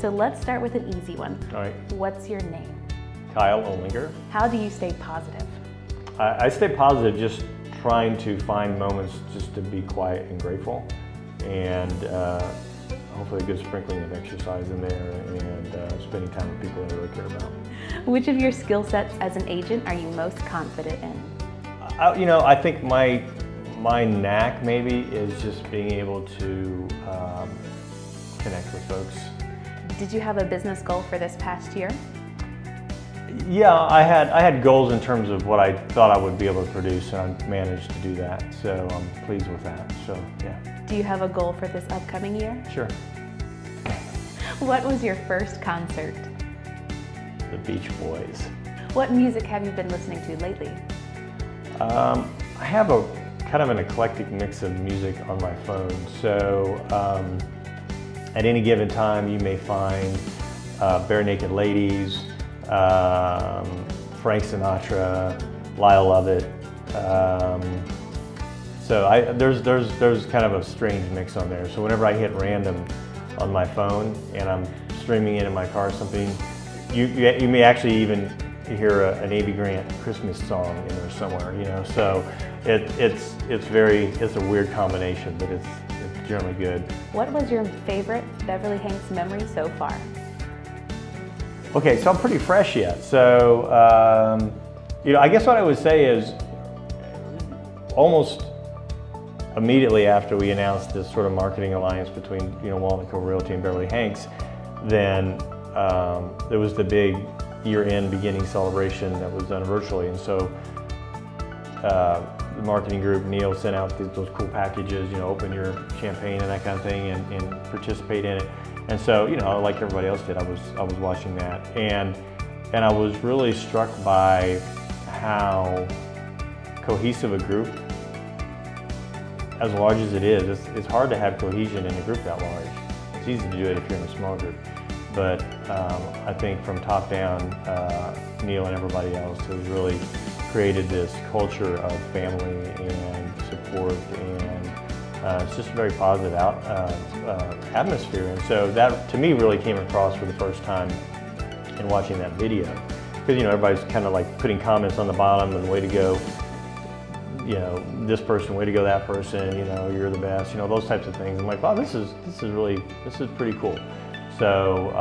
So let's start with an easy one. All right. What's your name? Kyle Olinger. How do you stay positive? I stay positive just trying to find moments just to be quiet and grateful, and hopefully a good sprinkling of exercise in there, and spending time with people I really care about. Which of your skill sets as an agent are you most confident in? I think my knack maybe is just being able to connect with folks. Did you have a business goal for this past year? Yeah, I had goals in terms of what I thought I would be able to produce, and I managed to do that, so I'm pleased with that, so yeah. Do you have a goal for this upcoming year? Sure. What was your first concert? The Beach Boys. What music have you been listening to lately? I have a kind of an eclectic mix of music on my phone, so at any given time you may find Bare Naked Ladies, Frank Sinatra, Lyle Lovett. So there's kind of a strange mix on there. So whenever I hit random on my phone and I'm streaming it in my car or something, you may actually even hear an A.B. Grant Christmas song in there somewhere, you know. So it's a weird combination, but it's generally good. What was your favorite Beverly-Hanks memory so far? Okay, so I'm pretty fresh yet. So, I guess what I would say is almost immediately after we announced this sort of marketing alliance between, Walnut Cove Realty and Beverly-Hanks, then there was the big year-end beginning celebration that was done virtually. And so the marketing group, Neil, sent out those cool packages, open your champagne and that kind of thing, and participate in it. And so, like everybody else did, I was watching that, and I was really struck by how cohesive a group, as large as it is, it's hard to have cohesion in a group that large. It's easy to do it if you're in a small group, but I think from top down, Neil and everybody else has really created this culture of family and support, and it's just a very positive atmosphere. And so that, to me, really came across for the first time in watching that video. Because, everybody's kind of like putting comments on the bottom and way to go, this person, way to go that person, you're the best, those types of things. I'm like, wow, this is pretty cool. So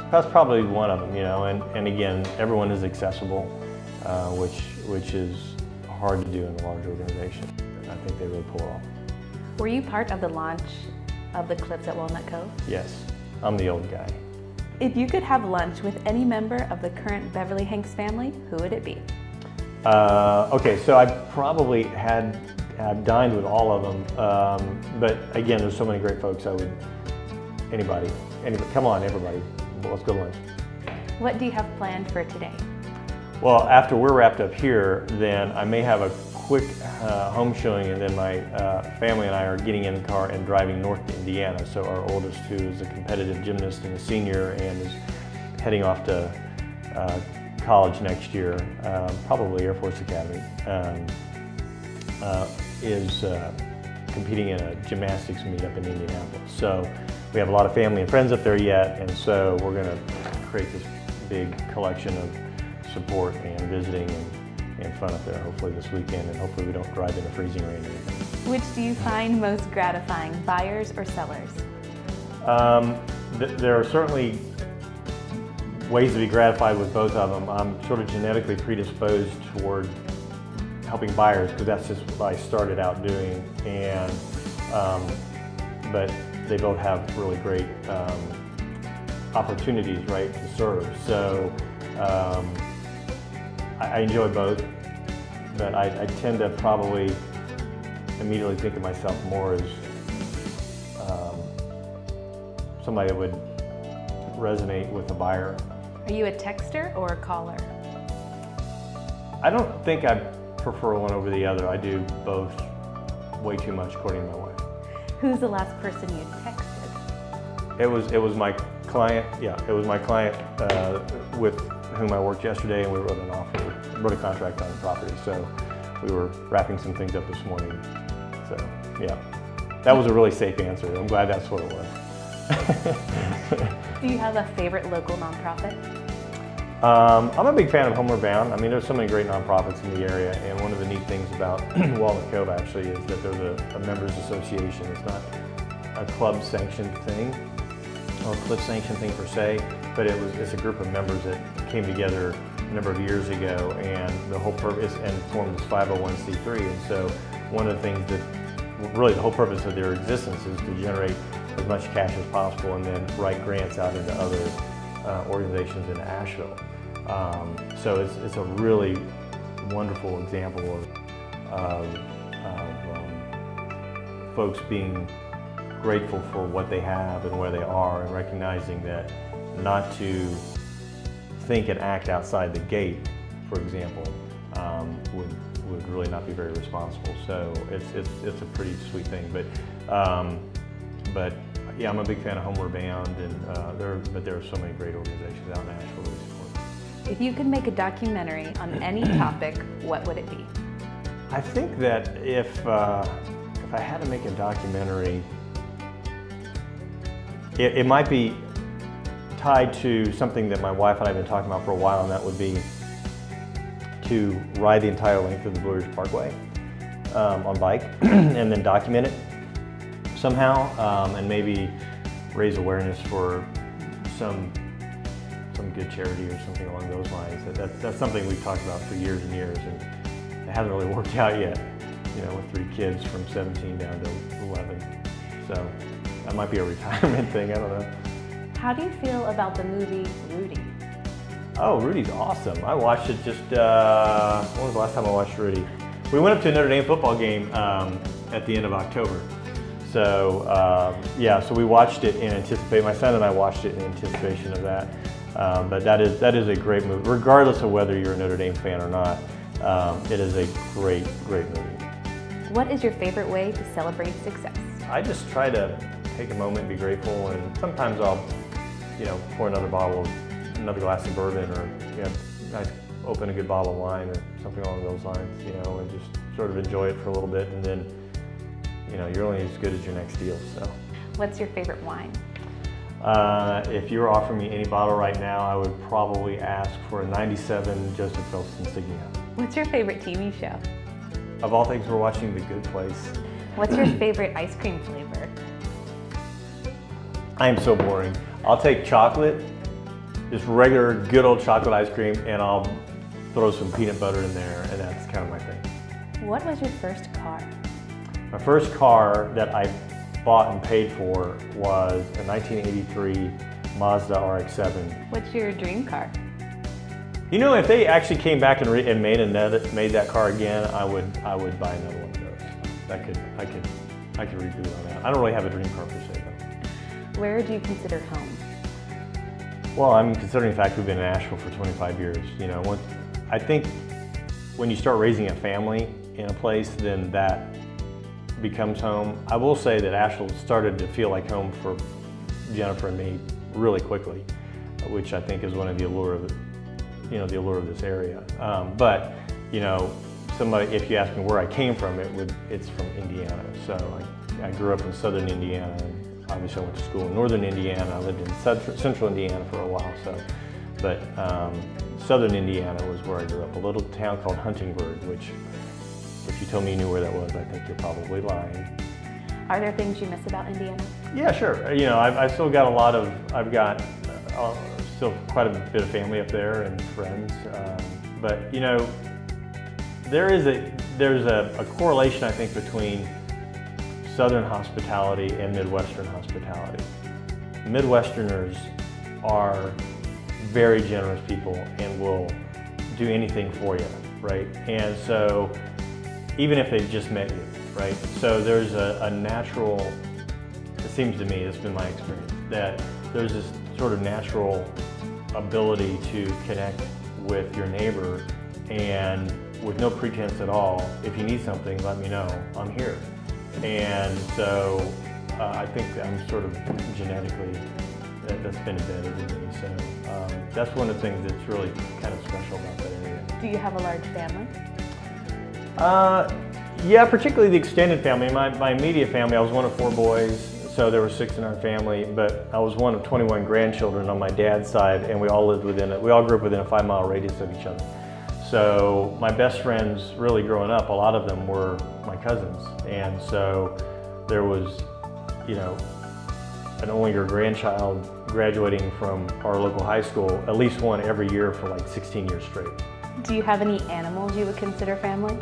that's probably one of them, and again, everyone is accessible, which is hard to do in a large organization. I think they really pull it off. Were you part of the launch of the clips at Walnut Cove? Yes, I'm the old guy. If you could have lunch with any member of the current Beverly-Hanks family, who would it be? Okay, so I probably I've dined with all of them, but again, there's so many great folks. Anybody, come on, everybody, let's go to lunch. What do you have planned for today? Well, after we're wrapped up here, then I may have a quick home showing, and then my family and I are getting in the car and driving north to Indiana. So our oldest, who is a competitive gymnast and a senior and is heading off to college next year, probably Air Force Academy, is competing in a gymnastics meet up in Indianapolis. So we have a lot of family and friends up there yet, and so we're going to create this big collection of support and visiting and fun up there, hopefully this weekend, and hopefully we don't drive in a freezing rain or anything. Which do you find most gratifying, buyers or sellers? There are certainly ways to be gratified with both of them. I'm sort of genetically predisposed toward helping buyers because that's just what I started out doing, and but they both have really great opportunities, right, to serve. So I enjoy both, but I tend to probably immediately think of myself more as somebody that would resonate with a buyer. Are you a texter or a caller? I don't think I prefer one over the other. I do both way too much, according to my wife. Who's the last person you texted? It was my client. Yeah, it was my client with whom I worked yesterday, and we wrote an offer, wrote a contract on the property. So we were wrapping some things up this morning. So yeah, that was a really safe answer. I'm glad that's what it was. Do you have a favorite local nonprofit? I'm a big fan of Homeward Bound. I mean, there's so many great nonprofits in the area, and one of the neat things about Walnut Cove actually is that there's a members association. It's not a club sanctioned thing or a club sanctioned thing per se, but it's a group of members that came together a number of years ago, and the whole purpose and formed this 501c3. And so one of the things that really the whole purpose of their existence is to generate as much cash as possible and then write grants out into other organizations in Asheville. So it's a really wonderful example of folks being grateful for what they have and where they are, and recognizing that not to think and act outside the gate, for example, would really not be very responsible. So it's a pretty sweet thing. But yeah, I'm a big fan of Homeward Bound, and there are so many great organizations out in Asheville that we support. If you could make a documentary on any topic, what would it be? I think that if I had to make a documentary, it might be tied to something that my wife and I have been talking about for a while, and that would be to ride the entire length of the Blue Ridge Parkway on bike and then document it somehow, and maybe raise awareness for some good charity or something along those lines. That's something we've talked about for years and years, and it hasn't really worked out yet, you know, with 3 kids from 17 down to 11. So that might be a retirement thing, I don't know. How do you feel about the movie Rudy? Oh, Rudy's awesome. I watched it just, when was the last time I watched Rudy? We went up to a Notre Dame football game at the end of October. So yeah, so we watched it in anticipation. My son and I watched it in anticipation of that. But that is a great movie, regardless of whether you're a Notre Dame fan or not. It is a great movie. What is your favorite way to celebrate success? I just try to take a moment, be grateful, and sometimes I'll, you know, pour another glass of bourbon, or, you know, I open a good bottle of wine or something along those lines, you know, and just sort of enjoy it for a little bit, and then, you know, you're only as good as your next deal. So, what's your favorite wine? If you were offering me any bottle right now, I would probably ask for a 97 Joseph Phelps Insignia. What's your favorite TV show? Of all things, we're watching The Good Place. What's your favorite ice cream flavor? I am so boring. I'll take chocolate, just regular good old chocolate ice cream, and I'll throw some peanut butter in there, and that's kind of my thing. What was your first car? My first car that I bought and paid for was a 1983 Mazda RX-7. What's your dream car? You know, if they actually came back and made that car again, I would buy another one of those. I could reboot on that. I don't really have a dream car per se, though. Where do you consider home? Well, I'm considering the fact we've been in Asheville for 25 years. You know, I think when you start raising a family in a place, then that becomes home. I will say that Asheville started to feel like home for Jennifer and me really quickly, which I think is one of the allure of this area. But, you know, if you ask me where I came from, it's from Indiana. So I grew up in southern Indiana. Obviously, I went to school in northern Indiana. I lived in central Indiana for a while. But southern Indiana was where I grew up. A little town called Huntingburg, which, if you told me you knew where that was, I think you're probably lying. Are there things you miss about Indiana? Yeah, sure. You know, I've still got still quite a bit of family up there and friends. But you know, there's a correlation, I think, between Southern hospitality and Midwestern hospitality. Midwesterners are very generous people and will do anything for you, right? And so, even if they've just met you, right? So there's a natural, it seems to me, it's been my experience, that there's this sort of natural ability to connect with your neighbor, and with no pretense at all, if you need something, let me know, I'm here. And so I think I'm sort of genetically, that's been embedded in me. So that's one of the things that's really kind of special about that area. Do you have a large family? Yeah, particularly the extended family. My immediate family, I was one of 4 boys, So there were 6 in our family, but I was one of 21 grandchildren on my dad's side, and we all lived within it. We all grew up within a 5-mile radius of each other. So my best friends, really growing up, a lot of them were my cousins, and so there was, you know, an Olinger grandchild graduating from our local high school, at least one every year for like 16 years straight. Do you have any animals you would consider family?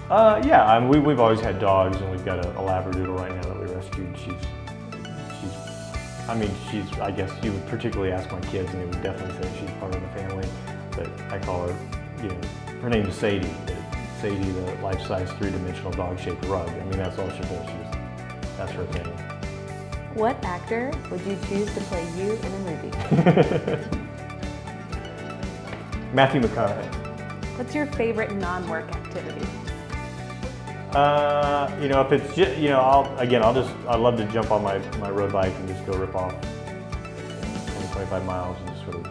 Yeah, I mean, we've always had dogs, and we've got a Labradoodle right now that we rescued. I guess you would particularly ask my kids, and they would definitely say she's part of the family. But I call her, you know, her name is Sadie. Sadie, the life-size 3-dimensional dog-shaped rug. I mean, that's all she does. That's her thing. What actor would you choose to play you in a movie? Matthew McConaughey. What's your favorite non-work activity? You know, if it's just, you know, I love to jump on my road bike and just go rip off 20-25 miles and just sort of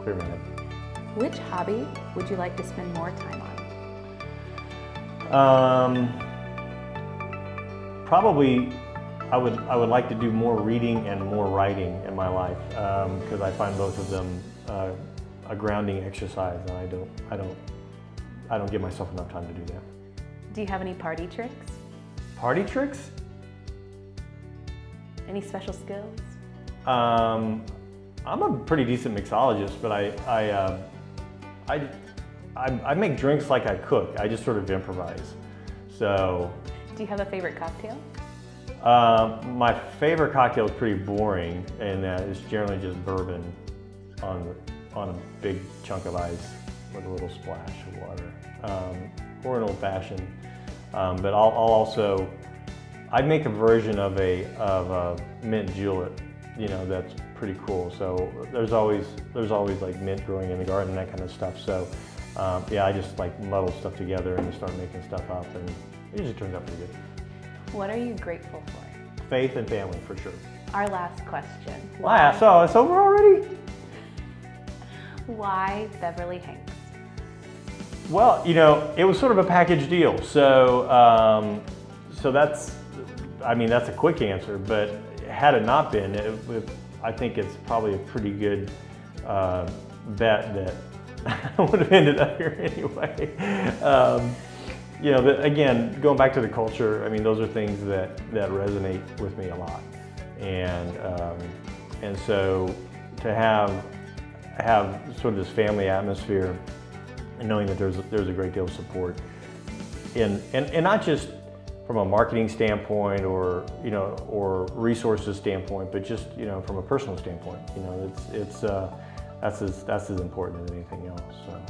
clear my head. Which hobby would you like to spend more time on? Probably, I would like to do more reading and more writing in my life, because I find both of them a grounding exercise, and I don't give myself enough time to do that. Do you have any party tricks? Party tricks? Any special skills? I'm a pretty decent mixologist, but I make drinks like I cook. I just sort of improvise. So. Do you have a favorite cocktail? My favorite cocktail is pretty boring, and it's generally just bourbon on a big chunk of ice with a little splash of water, or an old fashioned. But I'd make a version of a mint julep, you know, that's pretty cool. So there's always like mint growing in the garden, that kind of stuff. So yeah, I just like muddle stuff together and just start making stuff up, and it usually turns out pretty good. What are you grateful for? Faith and family, for sure. Our last question. Wow, so it's over already? Why Beverly-Hanks? Well, you know, it was sort of a package deal. So, that's a quick answer, but had it not been, I think it's probably a pretty good bet that I would have ended up here anyway. You know, again, going back to the culture, I mean, those are things that resonate with me a lot, and so to have sort of this family atmosphere, and knowing that there's a great deal of support, and not just from a marketing standpoint or, you know, or resources standpoint, but just, you know, from a personal standpoint, you know, that's as important as anything else. So.